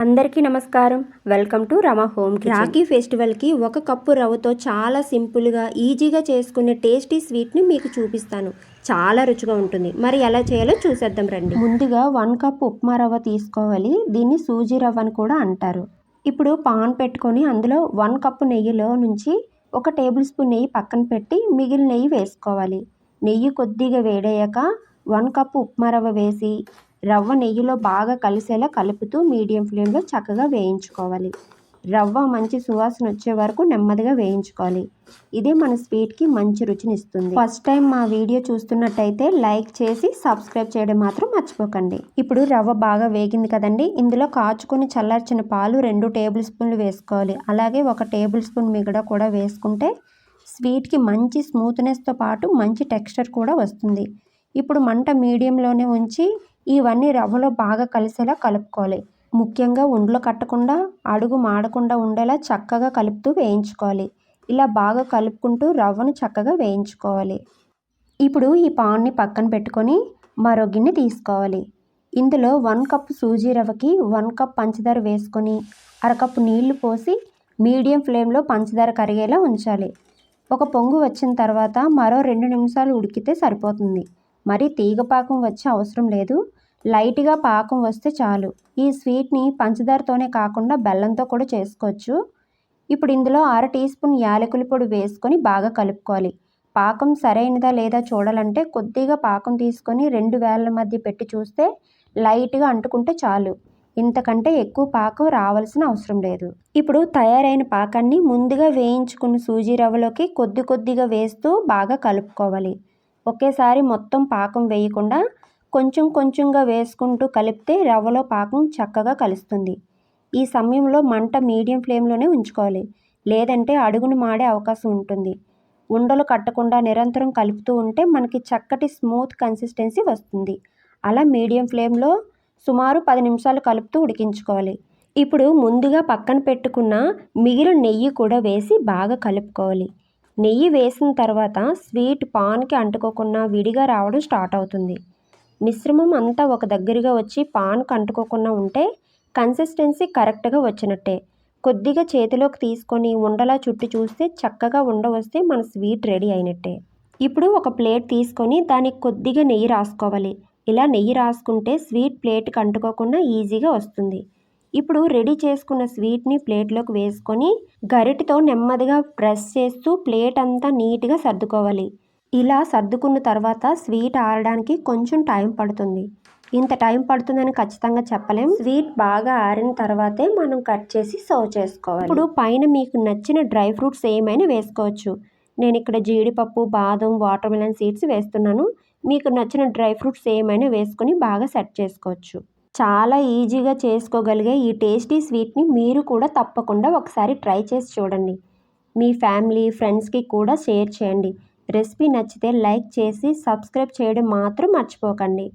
అందరికీ నమస్కారం. Welcome to Rama home kitchen. Rakhi ఫెస్టివల్కి 1 కప్పు రవ్వతో చాలా సింపుల్గా ఈజీగా చేసుకునే టేస్టీ స్వీట్ని మీకు చూపిస్తాను. చాలా రుచిగా ఉంటుంది. మరి ఎలా చేయాలో చూసేద్దాం రండి. ముందుగా 1 కప్పు ఉప్మా రవ్వ తీసుకోవాలి. దీన్ని సూజీ రవ్వ అని కూడా అంటారు. ఇప్పుడు పాన్ పెట్టుకొని అందులో 1 కప్పు నెయ్యిలో నుంచి 1 టేబుల్ స్పూన్ నెయ్యి పక్కన పెట్టి మిగిలిన నెయ్యి వేసుకోవాలి. నెయ్యి కొద్దిగా వేడయ్యాక 1 కప్పు ఉప్మా రవ్వ వేసి రవ్వ నెయ్యిలో బాగా కలిసేలా కలుపుతూ మీడియం ఫ్లేమ్లో చక్కగా వేయించుకోవాలి. రవ్వ మంచి సువాసన వచ్చే వరకు నెమ్మదిగా వేయించుకోవాలి. ఇదే మన స్వీట్కి మంచి రుచినిస్తుంది. ఫస్ట్ టైం మా వీడియో చూస్తున్నట్టయితే లైక్ చేసి సబ్స్క్రైబ్ చేయడం మాత్రం మర్చిపోకండి. ఇప్పుడు రవ్వ బాగా వేగింది కదండి. ఇందులో కాచుకొని చల్లార్చిన పాలు 2 టేబుల్ స్పూన్లు వేసుకోవాలి. అలాగే 1 టేబుల్ స్పూన్ మిగడ కూడా వేసుకుంటే స్వీట్కి మంచి స్మూత్నెస్తో పాటు మంచి టెక్స్చర్ కూడా వస్తుంది. ఇప్పుడు మంట మీడియంలోనే ఉంచి ఇవన్నీ రవ్వలో బాగా కలిసేలా కలుపుకోవాలి. ముఖ్యంగా ఉండలు కట్టకుండా అడుగు మాడకుండా ఉండేలా చక్కగా కలుపుతూ వేయించుకోవాలి. ఇలా బాగా కలుపుకుంటూ రవ్వను చక్కగా వేయించుకోవాలి. ఇప్పుడు ఈ పాన్ని పక్కన పెట్టుకొని మరో గిన్నె తీసుకోవాలి. ఇందులో 1 కప్పు సూజీ రవ్వకి 1 కప్ పంచదార వేసుకొని అరకప్పు నీళ్లు పోసి మీడియం ఫ్లేమ్లో పంచదార కరిగేలా ఉంచాలి. ఒక పొంగు వచ్చిన తర్వాత మరో 2 నిమిషాలు ఉడికితే సరిపోతుంది. మరి తీగ పాకం వచ్చే అవసరం లేదు. లైట్గా పాకం వస్తే చాలు. ఈ స్వీట్ని పంచదారతోనే కాకుండా బెల్లంతో కూడా చేసుకోవచ్చు. ఇప్పుడు ఇందులో 1/2 టీ స్పూన్ యాలకుల పొడి వేసుకొని బాగా కలుపుకోవాలి. పాకం సరైనదా లేదా చూడాలంటే కొద్దిగా పాకం తీసుకొని 2 వేళ్ల మధ్య పెట్టి చూస్తే లైట్గా అంటుకుంటే చాలు. ఇంతకంటే ఎక్కువ పాకం రావాల్సిన అవసరం లేదు. ఇప్పుడు తయారైన పాకాన్ని ముందుగా వేయించుకున్న సూజీ రవ్వలోకి కొద్ది కొద్దిగా వేస్తూ బాగా కలుపుకోవాలి. ఒకేసారి మొత్తం పాకం వేయకుండా కొంచెం కొంచెంగా వేసుకుంటూ కలిపితే రవ్వలో పాకం చక్కగా కలుస్తుంది. ఈ సమయంలో మంట మీడియం ఫ్లేమ్లోనే ఉంచుకోవాలి. లేదంటే అడుగును మాడే అవకాశం ఉంటుంది. ఉండలు కట్టకుండా నిరంతరం కలుపుతూ ఉంటే మనకి చక్కటి స్మూత్ కన్సిస్టెన్సీ వస్తుంది. అలా మీడియం ఫ్లేమ్లో సుమారు 10 నిమిషాలు కలుపుతూ ఉడికించుకోవాలి. ఇప్పుడు ముందుగా పక్కన పెట్టుకున్న మిగిలిన నెయ్యి కూడా వేసి బాగా కలుపుకోవాలి. నెయ్యి వేసిన తర్వాత స్వీట్ పాన్కి అంటుకోకుండా విడిగా రావడం స్టార్ట్ అవుతుంది. మిశ్రమం అంతా ఒక దగ్గరగా వచ్చి పాన్కు అంటుకోకుండా ఉంటే కన్సిస్టెన్సీ కరెక్ట్గా వచ్చినట్టే. కొద్దిగా చేతిలోకి తీసుకొని ఉండలా చుట్టి చూస్తే చక్కగా ఉండ వస్తే మన స్వీట్ రెడీ అయినట్టే. ఇప్పుడు ఒక ప్లేట్ తీసుకొని దానికి కొద్దిగా నెయ్యి రాసుకోవాలి. ఇలా నెయ్యి రాసుకుంటే స్వీట్ ప్లేట్కి అంటుకోకుండా ఈజీగా వస్తుంది. ఇప్పుడు రెడీ చేసుకున్న స్వీట్ని ప్లేట్లోకి వేసుకొని గరిటెతో నెమ్మదిగా ప్రెస్ చేస్తూ ప్లేట్ అంతా నీట్గా సర్దుకోవాలి. ఇలా సర్దుకున్న తర్వాత స్వీట్ ఆరడానికి కొంచెం టైం పడుతుంది. ఇంత టైం పడుతుందని ఖచ్చితంగా చెప్పలేం. స్వీట్ బాగా ఆరిన తర్వాతే మనం కట్ చేసి సర్వ్ చేసుకోవాలి. ఇప్పుడు పైన మీకు నచ్చిన డ్రై ఫ్రూట్స్ ఏమైనా వేసుకోవచ్చు. నేను ఇక్కడ జీడిపప్పు, బాదం, వాటర్ మిలన్ సీడ్స్ వేస్తున్నాను. మీకు నచ్చిన డ్రై ఫ్రూట్స్ ఏమైనా వేసుకొని బాగా సెట్ చేసుకోవచ్చు. చాలా ఈజీగా చేసుకోగలిగే ఈ టేస్టీ స్వీట్ని మీరు కూడా తప్పకుండా ఒకసారి ట్రై చేసి చూడండి. మీ ఫ్యామిలీ, ఫ్రెండ్స్కి కూడా షేర్ చేయండి. రెసిపీ నచ్చితే లైక్ చేసి సబ్స్క్రైబ్ చేయడం మాత్రం మర్చిపోకండి.